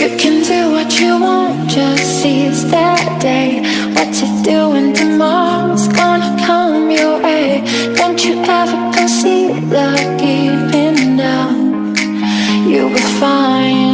You can do what you want, just seize that day. What you're doing tomorrow's gonna come your way. Don't you ever concede the giving up. You will find